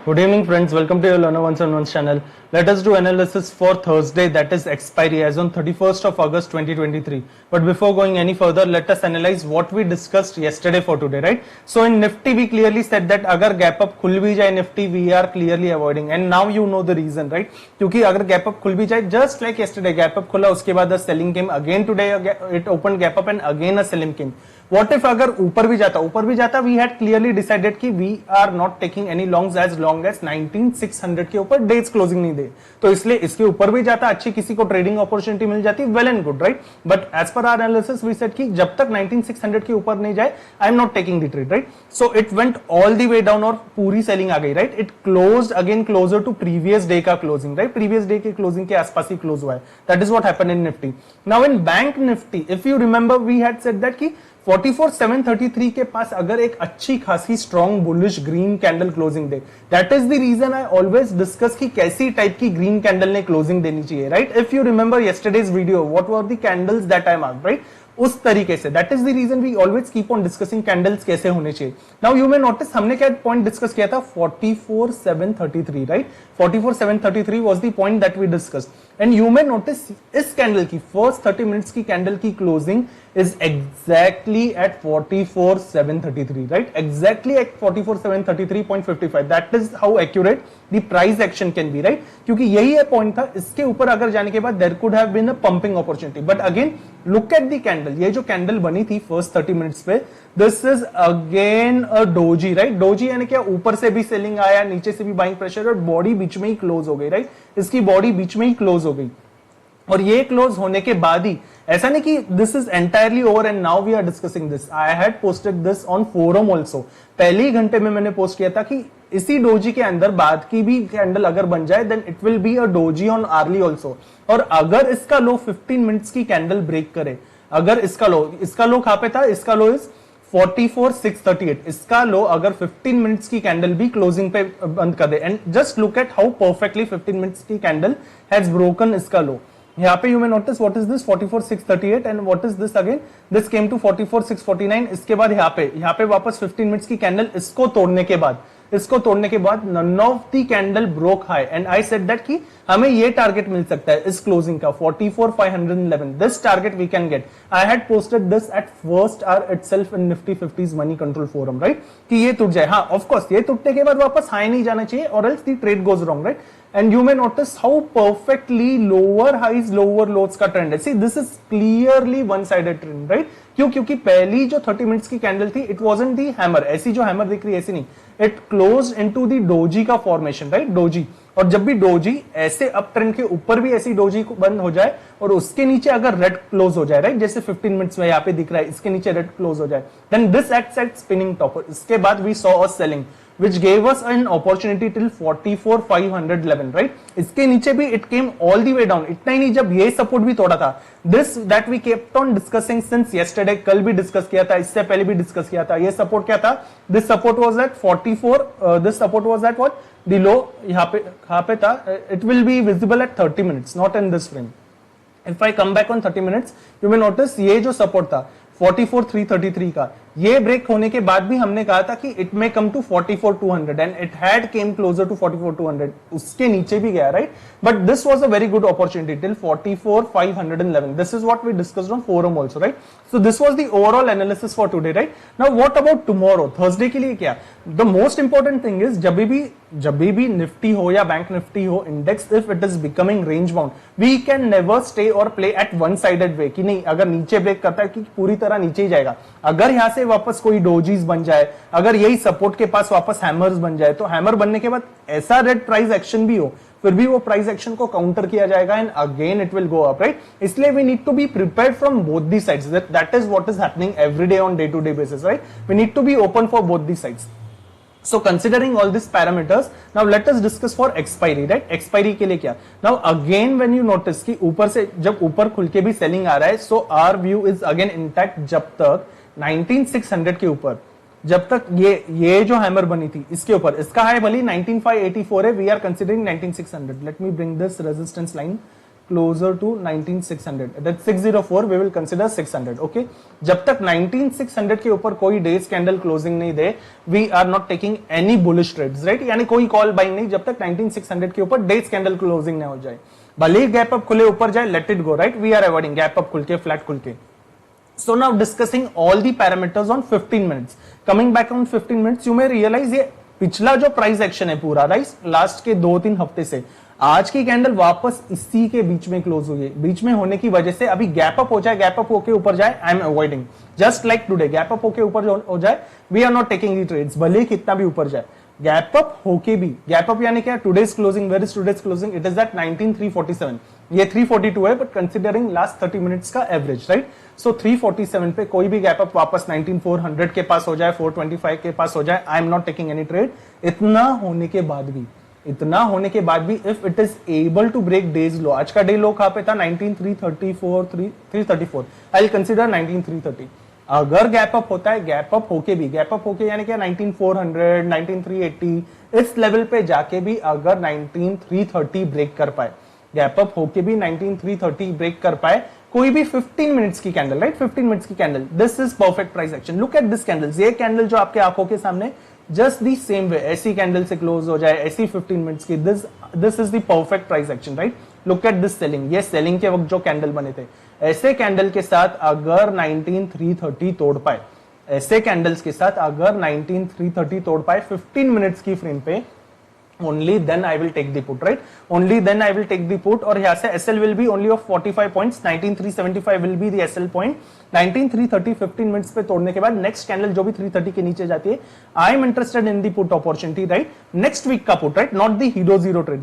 Good evening friends, welcome to your Learner Ones on Ones channel. Let us do analysis for Thursday, that is expiry as on 31st of August 2023. But before going any further, let us analyze what we discussed yesterday for today, right? So in Nifty we clearly said that agar gap up khul bhi jaye Nifty, we are clearly avoiding, and now you know the reason, right? क्योंकि अगर gap up खुल भी जाए, just like yesterday gap up खुला, उसके बाद a selling came again today, it opened gap up and again a selling came. What if अगर ऊपर भी जाता we had clearly decided कि we are not taking any longs as long as 19600 के ऊपर डेज क्लोजिंग नहीं दे, तो इसलिए इसके ऊपर भी जाता, अच्छी किसी को ट्रेडिंग अपॉर्चुनिटी मिल जाती, well and good, right? But as per our analysis we said कि जब तक 19600 के ऊपर नहीं जाए, I am not taking the trade, right? So it went all the way down और पूरी सेलिंग आ गई, राइट? It closed again closer to previous day का क्लोजिंग, राइट? प्रीवियस डे के क्लोजिंग के आसपास ही क्लोज हुआ है. That is what happened in Nifty. Now in bank Nifty, if you remember we had said that कि 44733 के पास अगर एक अच्छी खासी strong bullish green candle closing दे, that is the reason I always discuss कि कैसी टाइप की ग्रीन कैंडल ने क्लोजिंग देनी चाहिए, right? If you remember yesterday's video, what were the candles that I marked, right? उस तरीके से, that is the reason we always keep on discussing candles कैसे होने चाहिए. नाउ यू मे नोटिस हमने क्या पॉइंट डिस्कस किया था, 44733, right? 44733 was the point that we discussed, and you may notice इस कैंडल की फर्स्ट 30 मिनट्स की कैंडल की closing is exactly at 44733, right? Exactly at 44733.55. That is how accurate the price action can be, right? क्योंकि यही है point था. इसके ऊपर अगर जाने के बाद there could have been a pumping opportunity, but again look at the candle. ये जो कैंडल बनी थी फर्स्ट 30 मिनट्स पे, this is again a doji, right? doji यानी क्या, ऊपर से भी सेलिंग आया, नीचे से भी बाइंग प्रेशर, और बॉडी बीच में ही क्लोज हो गई, राइट? इसकी बॉडी बीच में ही क्लोज हो गई, और ये क्लोज होने के बाद ही, ऐसा नहीं कि this is entirely over and now we are discussing this. I had posted this on forum also. पहले ही घंटे में मैंने पोस्ट किया था कि इसी डोजी के अंदर बाद की भी कैंडल अगर बन जाए, then it will be a doji on early also. और अगर इसका लो 15 मिनट्स की कैंडल ब्रेक करे, अगर इसका लो कहां पे था, इसका लो इज 44638. इसका लो अगर 15 मिनट्स की कैंडल भी क्लोजिंग पे बंद कर दे, and just look at how perfectly 15 minutes की कैंडल हैज ब्रोकन इसका लो. यहाँ पे you may notice what is this 44638 and what is this again, this came to 44649. इसके बाद यहाँ पे वापस 15 मिनट्स की कैंडल, इसको तोड़ने के बाद none of the candle broke high, and I said that कि हमें ये टारगेट मिल सकता है इस क्लोजिंग का 44511. This target we can get. I had posted this at first hour itself in Nifty 50s Moneycontrol forum, right? कि ये टूट जाए. हाँ, ऑफ कोर्स ये टूटने के बाद वापस हाई नहीं जाना चाहिए, और else the trade goes wrong, right? And you may notice how perfectly lower highs, lower lows का ट्रेंड है. See, this is clearly one-sided trend, right? क्यों? क्योंकि पहली जो 30 मिनट्स की कैंडल थी, it wasn't the hammer. ऐसी जो हैमर दिख रही है, ऐसी नहीं. It closed into the doji का फॉर्मेशन, right? डोजी. और जब भी डोजी ऐसे अप ट्रेंड के ऊपर भी ऐसी डोजी बंद हो जाए, और उसके नीचे अगर रेड क्लोज हो जाए, राइट? जैसे 15 मिनट्स में यहाँ पे दिख रहा है, इसके नीचे रेड क्लोज हो जाए, then this acts at spinning top. इसके बाद we saw a selling which gave us an opportunity till 44511, right? इसके नीचे भी it came all the way down. इतना ही नहीं, जब ये सपोर्ट भी तोड़ा था, this that we kept on discussing since yesterday, कल भी डिस्कस किया था, इससे पहले भी डिस्कस किया था. ये सपोर्ट क्या था? This support was at 44. This support was at what? The low यहाँ पे था. It will be visible at 30 minutes, not in this frame. If I come back on 30 minutes, you may notice ये जो support था 44333 का, ये break होने के बाद भी हमने कहा था कि it may come to 44200, and it had came closer to 44200. उसके नीचे भी गया, राइट? But this was a very good opportunity till 44511. This is what we discussed on forum also, right? So this was the overall analysis for today, right? Now what about tomorrow, Thursday के लिए क्या? The most important thing is, जब भी निफ्टी हो या bank Nifty हो, index if it is becoming range bound, we can never stay और play at one sided way, कि नहीं अगर नीचे ब्रेक करता है कि पूरी तरह नीचे ही जाएगा. अगर यहां से वापस कोई डोजीज बन जाए, अगर यही सपोर्ट के पास वापस हैमर्स बन जाए, तो हैमर बनने के बाद ऐसा रेड प्राइस एक्शन भी हो, फिर भी वो प्राइस एक्शन को काउंटर किया जाएगा, and again it will go up, right? इसलिए we need to be prepared from both the sides. That is what is happening every day on day to day basis, right? We need to be open for both the sides. So considering all these parameters, now let us discuss for expiry, right? Expiry के लिए क्या? Now again when you notice कि ऊपर से जब ऊपर खुल के भी सेलिंग आ रहा है, so our view is again intact जब तक 19600 के ऊपर, जब तक ये जो हैमर बनी थी इसके ऊपर, इसका हाई भली 19584 है, we are considering 19600. Let me bring this resistance line closer to 19600, that 604 we will consider 600. okay, जब तक 19600 के ऊपर कोई डेज कैंडल क्लोजिंग नहीं दे, we are not taking any bullish trades, right, यानी कोई कॉल बाइंग नहीं जब तक 19600 के ऊपर डेज कैंडल क्लोजिंग ना हो जाए। भले ही गैप अप खुले ऊपर जाए, let it go, right, we are avoiding gap up खुल के, फ्लैट खुल के। So now discussing all the parameters on 15 minutes. Coming back on 15 minutes, you may realize ये पिछला जो प्राइस एक्शन है पूरा, राइट, लास्ट के 2-3 हफ्ते से आज की कैंडल वापस इसी के बीच में क्लोज हुई है। बीच में होने की वजह से अभी गैप अप हो जाए, गैप अप होके ऊपर जाए, I am avoiding. Just like today gap up होके ऊपर हो जाए, we are not taking the trades, भले ही कितना भी ऊपर जाए। गैप अप होके भी, गैप अप यानी क्या, today's closing, where is today's closing, it is that 19347, ये 342 है, बट कंसिडरिंग लास्ट 30 मिनट्स का एवरेज, राइट। सो 347 पे कोई भी गैप अप वापस 19400 के पास हो जाए, 425 के पास हो जाए, I am not taking any trade. इतना होने के बाद भी, if it is able to break days low, आज का डे लो कहां पे था, 19334, आई विल कंसिडर 19330। अगर गैप अप होता है, गैप अप होके भी, गैप अप होके यानी क्या, 19400, 19380, इस लेवल पे जाके भी अगर 19330 ब्रेक कर पाए, गैप अप होके भी 19330 ब्रेक कर पाए, कोई भी 15 मिनट्स की कैंडल, राइट, 15 मिनट्स की candle, this is perfect price action. Look at this candles, ये कैंडल जो आपके आंखों के सामने जस्ट दी सेम वे, ऐसी कैंडल से क्लोज हो जाए, ऐसी 15 मिनट्स की, this is the perfect price action, right. Look at this selling, ये सेलिंग के वक्त जो कैंडल बने थे, ऐसे कैंडल के साथ अगर 19330 तोड़ पाए, ऐसे कैंडल्स के साथ अगर 19330 तोड़ पाए 15 मिनट्स की फ्रेम पे, only then I will take the put, right, only then I will take the put। और यहाँ से SL will be only of 45 points, 19375 will be the SL point। 19330 15 minutes पे तोड़ने के बाद नेक्स्ट कैंडल जो भी 330 के नीचे जाती है, I am interested in the put opportunity, right, next week का put, right, not the hero zero trade,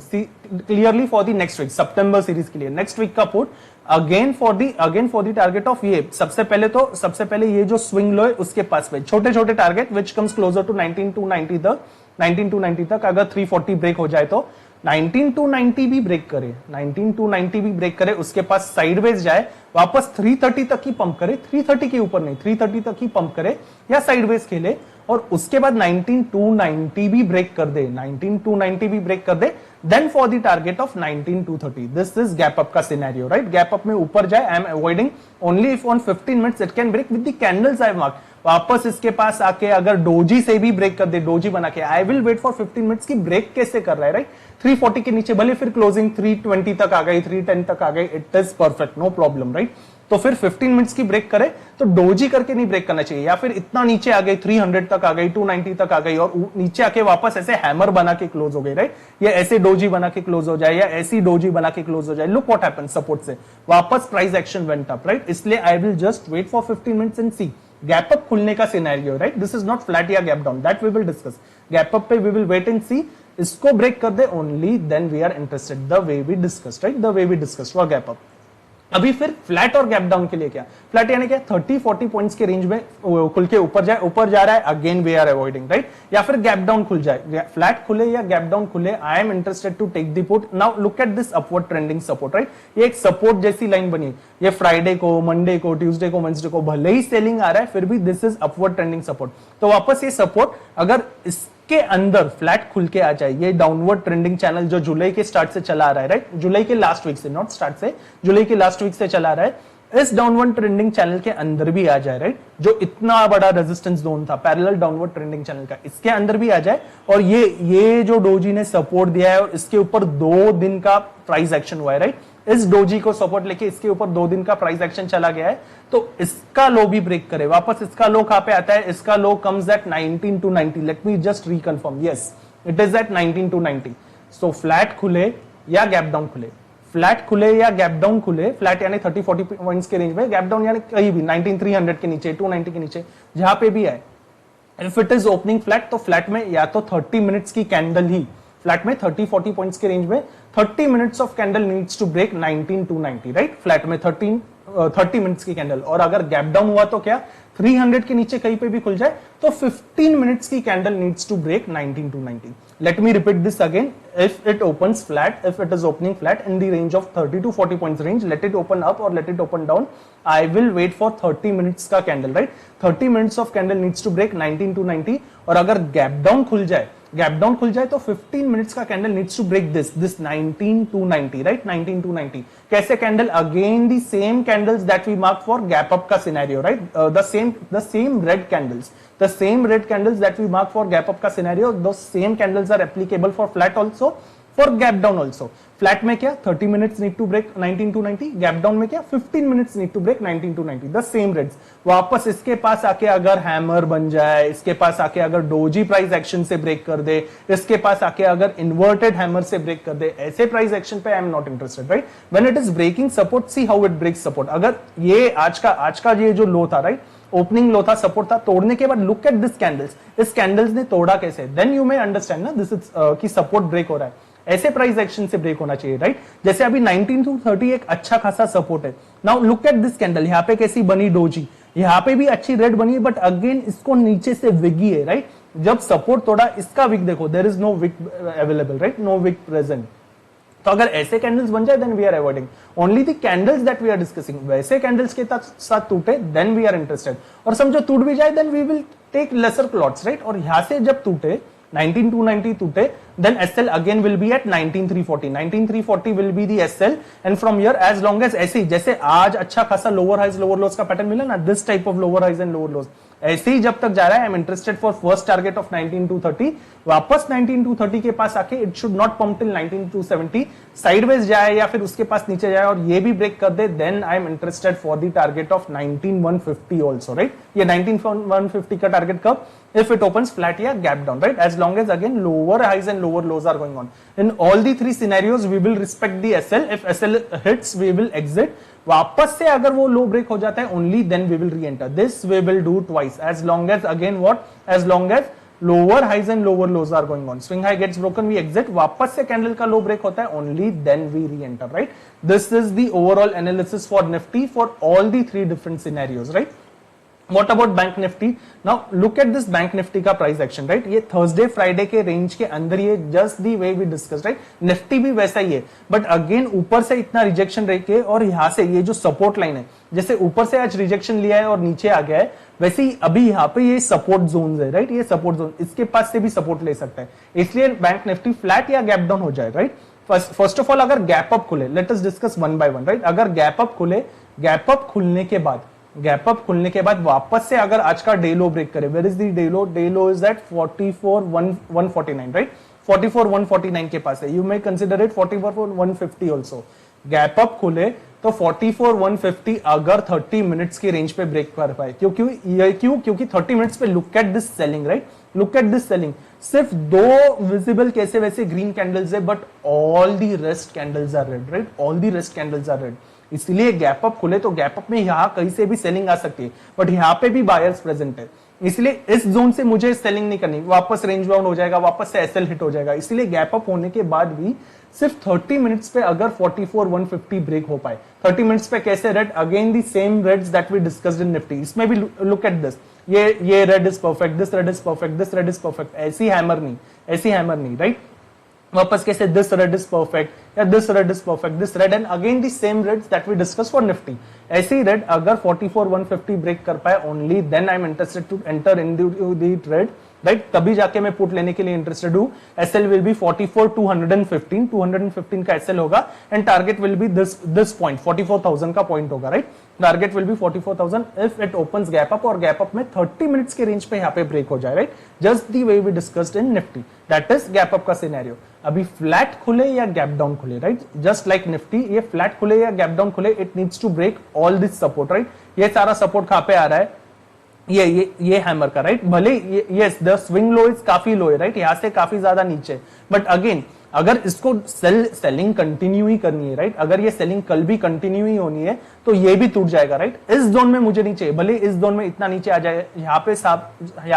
clearly for the next week, सितंबर सीरीज के लिए नेक्स्ट वीक का put, again for the target of ये, सबसे पहले ये जो स्विंग लो है उसके पास पे छोटे छोटे target which comes closer to 19290 तक, 19290 तक अगर 340 ब्रेक हो जाए तो 19290 भी ब्रेक करे, 19290 भी ब्रेक करे, उसके पास साइडवेज जाए, वापस 330 तक ही पंप करे, 330 के ऊपर नहीं, 330 तक ही पंप करे या साइडवेज खेले, और उसके बाद 19290 भी ब्रेक कर दे, 19290 भी ब्रेक कर दे, then for the target of 19230। This is gap up का सिनेरियो, राइट, गैप अप में ऊपर जाए, I am avoiding only if on 15 minutes it can break with the candles I have marked. वापस इसके पास आके अगर डोजी से भी ब्रेक कर दे, डोजी बना के, I will wait for 15 minutes की ब्रेक कैसे कर रहा है, राइट, 340 के नीचे, भले फिर क्लोजिंग 320 तक आ गई, 310 तक आ गई, it is perfect, no problem, right. तो फिर 15 मिनट्स की ब्रेक करे तो डोजी करके नहीं ब्रेक करना चाहिए, या फिर इतना नीचे आ गई, 300 तक आ गई, 290 तक आ गई और नीचे आके वापस ऐसे हैमर बना के क्लोज हो गई, राइट, या ऐसे डोजी बना के क्लोज हो जाए, या ऐसी डोजी बना के क्लोज हो जाए, लुक व्हाट हैपेंस, सपोर्ट से वापस price action went up, right. इसलिए I will just wait for 15 minutes and see gap up खुलने का scenario, right, this is not flat या gap down, that we will discuss. Gap up पे we will wait and see, इसको break कर दे, only then we are interested, the way we discuss, right, the way we discuss for gap up. अभी फिर flat और gap down के लिए क्या, फ्लैट यानी क्या, 30-40 पॉइंट्स के रेंज में खुल के ऊपर जाए, ऊपर जा रहा है, again we are avoiding, right, या फिर गैप डाउन खुल जाए, फ्लैट खुले या गैप डाउन खुले, I am interested to take the put. Now look at this upward trending support, right, ये एक सपोर्ट जैसी लाइन बनी, ये फ्राइडे को, मंडे को, ट्यूसडे को, वेडनेसडे को भले ही सेलिंग आ रहा है, फिर भी this is upward trending support. तो वापस ये सपोर्ट अगर के अंदर फ्लैट खुल के आ जाए, ये डाउनवर्ड ट्रेंडिंग चैनल जो जुलाई के स्टार्ट से चला आ रहा है, राइट, जुलाई के लास्ट वीक से, नॉट स्टार्ट से, जुलाई के लास्ट वीक से चला आ रहा है, इस डाउनवर्ड ट्रेंडिंग चैनल के अंदर भी आ जाए, राइट, जो इतना बड़ा रेजिस्टेंस जोन था पैरेलल डाउनवर्ड ट्रेंडिंग चैनल का, इसके अंदर भी आ जाए, और ये जो डोजी ने सपोर्ट दिया है और इसके ऊपर 2 दिन का प्राइस एक्शन हुआ है, राइट, इस डोजी को सपोर्ट लेके इसके ऊपर 2 दिन का प्राइस एक्शन चला गया है, तो इसका लो भी ब्रेक करे, वापस इसका लो कहां पे आता है, इसका low comes at 19290, let me just reconfirm, yes it is at 19290। So flat खुले या गैप डाउन खुले, फ्लैट खुले या गैप डाउन खुले, फ्लैट यानी 30-40 पॉइंट्स के रेंज में, गैप डाउन यानी कहीं भी 19300 के नीचे, 290 के नीचे, जहां पे भी है, if it is opening flat, तो फ्लैट में या तो 30 मिनट्स की कैंडल ही, फ्लैट में 30-40 पॉइंट्स के रेंज में 30 minutes of candle needs to break 19290, right, flat में 30 मिनट्स की कैंडल, और अगर गैप डाउन हुआ तो क्या, 300 के नीचे कहीं पे भी खुल जाए तो 15 मिनट्स की candle needs to break 19290। Let me repeat this again, if it opens flat, if it is opening flat in the range of 30 to 40 points range, let it open up और let it open down, I will wait for 30 minutes का candle, right, 30 minutes of candle needs to break 19290, और अगर gap down खुल जाए gap down खुल जाए तो 15 minutes का candle needs to break this 19290, right, 19290. कैसे candle? Again the same candles that we mark for gap up का scenario, right, the same red candles that we mark for gap up का scenario, दो same candles are applicable for flat also, for gap down also. Flat में क्या 30 minutes need to break 19290, gap down में क्या 15 minutes need to break 19290, the same reds. वापस इसके पास आके अगर हैमर बन जाए, इसके पास आके अगर डोजी प्राइस एक्शन से ब्रेक कर दे, इसके पास आके अगर इन्वर्टेड हैमर से ब्रेक कर दे, ऐसे प्राइस एक्शन पे I am not interested, right. When it is breaking support, see how it breaks support. अगर ये आज का ये जो लो था, राइट, ओपनिंग लो था, सपोर्ट था, तोड़ने के बाद लुक एट दिस कैंडल्स, इस कैंडल्स ने तोड़ा कैसे, देन यू मे अंडरस्टैंड ना दिस इज कि सपोर्ट ब्रेक हो रहा है. ऐसे प्राइस एक्शन से ब्रेक होना चाहिए, राइट. जैसे अभी 19-30 एक अच्छा खासा सपोर्ट है. Now look at this candle, यहाँ पे कैसी बनी डोजी, यहाँ पे भी अच्छी रेड बनी है, बट अगेन इसको नीचे से विगी है, राइट. जब सपोर्ट तोड़ा, इसका विक देखो, there is no wick available, right, no wick present. तो अगर ऐसे कैंडल्स बन जाए then we are avoiding only the candles that we are discussing. वैसे कैंडल्स के साथ टूटे देन वी आर इंटरेस्टेड. और समझो टूट भी जाए then we will take lesser lots, right. और यहां से जब टूटे 19290 टूटे, then SL again will be at 19340. 19340 will be the SL, and from here as long as ऐसे ही जैसे आज अच्छा खासा लोअर हाइज लोअर लोज का पैटर्न मिला ना, this type of lower highs and lower lows, ऐसे ही जब तक जा रहा है, I am interested for first target of 19230. वापस 19230 के पास आके it should not pump till 19270, sideways जाए या फिर उसके पास नीचे जाए और ये भी ब्रेक कर दे, then I am interested for the target of 19150 also, right. ये 19150 का टारगेट कब? if it opens flat या gap down, right, as long as again lower highs and lower lows are going on. In all the three scenarios we will respect the SL. If SL hits we will exit. वापस से अगर वो लो break हो जाता है only then we will re-enter. This we will do twice, as long as again what, as long as lower highs and lower lows are going on. Swing high gets broken, we exit. वापस से candle का लो break होता है only then we re-enter, right. This is the overall analysis for Nifty for all the three different scenarios, right. What about Bank Nifty? Now look at this Bank Nifty का price action, right. ये Thursday Friday के range के अंदर ही है, just the way we discuss, right. Nifty भी वैसा ही है, बट अगेन ऊपर से इतना रिजेक्शन रह के और यहाँ से ये जो सपोर्ट लाइन है, जैसे ऊपर से आज रिजेक्शन लिया है और नीचे आ गया है, वैसे ही अभी यहाँ पे ये सपोर्ट जोन है, राइट. ये सपोर्ट जोन, इसके पास से भी सपोर्ट ले सकता है, इसलिए बैंक निफ्टी फ्लैट या गैप डाउन हो जाए, राइट. फर्स्ट ऑफ ऑल अगर गैप अप खुले, let us discuss one by one, right. अगर गैप अप खुले, गैप अप खुलने के बाद, गैप अप खुलने के बाद वापस से अगर आज का डे लो ब्रेक करे, where is the day low? Day low is at 44,149, right. 44,149 के पास है. You may consider it 44,150 also. Gap up खुले तो 44,150 अगर 30 मिनट्स की रेंज पे ब्रेक कर पाए, क्योंकि 30 मिनट्स पे look at this selling, right. Look at this selling. सिर्फ दो विजिबल कैसे वैसे ग्रीन कैंडल्स है, but all the rest candles are red, right. All the rest candles are red. इसलिए गैप अप खुले तो गैप अप में यहां कहीं से भी सेलिंग आ सकती है, बट यहां पे भी बायर्स प्रेजेंट है, इसलिए इस जोन से मुझे सेलिंग नहीं करनी. वापस रेंज बाउंड हो जाएगा, वापस से एसएल हिट हो जाएगा. इसलिए गैप अप होने के बाद भी सिर्फ 30 मिनट्स पे अगर 44,150 ब्रेक हो पाए, 30 मिनट्स पे कैसे red? Again the same reds that we discussed in Nifty. इसमें भी लुक एट दिस, ये red is perfect, this red is perfect, this red is perfect. ऐसी हैमर नहीं, राइट. वापस कैसे दिस रेड इज परफेक्ट या this red is perfect, this red and again the same reds that we discuss for Nifty. ऐसी red अगर 44,150 break कर पाए only then I am interested to enter in the trade, right. तभी जाके मैं put लेने के लिए इंटरेस्टेड हूं. एसएल विल बी 44,215, 215 का एसएल होगा and target will be this point 44,000 का पॉइंट होगा, right. Target will be 44,000 if it opens gap up, और गैप अप में 30 मिनट्स के रेंज पे यहाँ पे ब्रेक हो जाए, right. Just the way we discussed in Nifty, that is gap up का सिनेरियो. अभी फ्लैट खुले या गैप डाउन खुले, राइट, जस्ट लाइक निफ्टी, ये फ्लैट खुले या गैप डाउन खुले, it needs to break all this support, right. ये सारा सपोर्ट कहां पे आ रहा है? ये हैमर का, राइट. भले yes the swing low is काफी लो है, राइट, यहां से काफी ज्यादा नीचे, बट अगेन अगर इसको सेलिंग कंटिन्यू ही करनी है, राइट, अगर ये सेलिंग कल भी कंटिन्यू ही होनी है तो ये भी टूट जाएगा, राइट. इस जोन में मुझे नहीं चाहिए, भले इस जोन में इतना नीचे आ जाए. यहाँ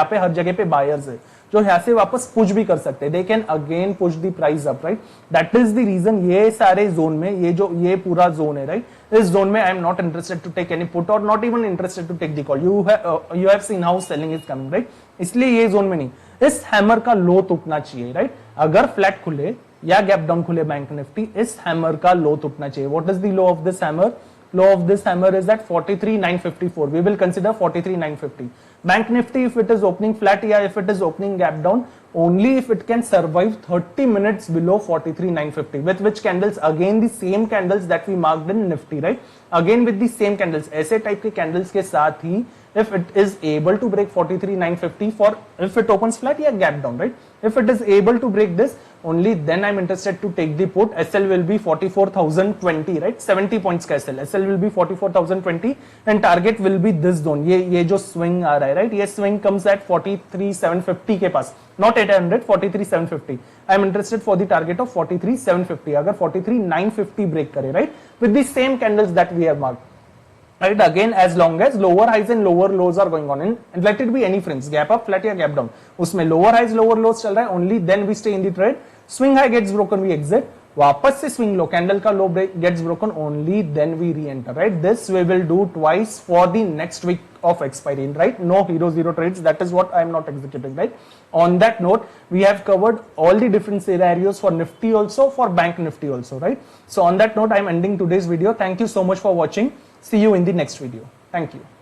पे हर जगह पे बायर्स है जो यहाँ से वापस पुश भी कर सकते हैं. They can again push the price up, right. That is the reason ये सारे जोन में, ये पूरा जोन है, राइट. इस जोन में I am not interested to take any put और not even interested to take the call. You have seen how selling is coming, right. इसलिए ये जोन में नहीं, इस हैमर का लो टूटना चाहिए, राइट. अगर फ्लैट खुले या गैप डाउन खुले बैंक निफ्टी, इस हैमर का लो टूटना चाहिए. What is the low of this hammer? Low of this hammer is at 43,954. We will consider 43,950. Bank Nifty, if it is opening flat, yeah, if it is opening gap down, only if it can survive 30 minutes below 43,950, with which candles, again the same candles that we marked in Nifty, right? Again with the same candles, ऐसे type के candles के साथ ही, if it is able to break 43,950 for, if it opens flat या gap down, right? If it is able to break this, only then I'm interested to take the put. SL will be 44,020, right? 70 points का SL. SL will be 44,020 and target will be this zone. ये जो swing आ रहा है, right? ये swing comes at 43,750 के पास. Not 800, 43,750. I am interested for the target of 43,750. अगर 43,950 break करे, right? With the same candles that we have marked. Right, again as long as lower highs and lower lows are going on, and let it be any frames, gap up, flat या gap down, उसमें lower highs lower lows चल रहा है, only then we stay in the trade. Swing high gets broken, we exit. वापस से swing low, candle का low break gets broken, only then we re-enter, right? This we will do twice for the next week of expiry, right? No hero zero trades, that is what I am not executing, right? On that note, we have covered all the different scenarios for Nifty also, for Bank Nifty also, right? So on that note, I am ending today's video. Thank you so much for watching. See you in the next video. Thank you.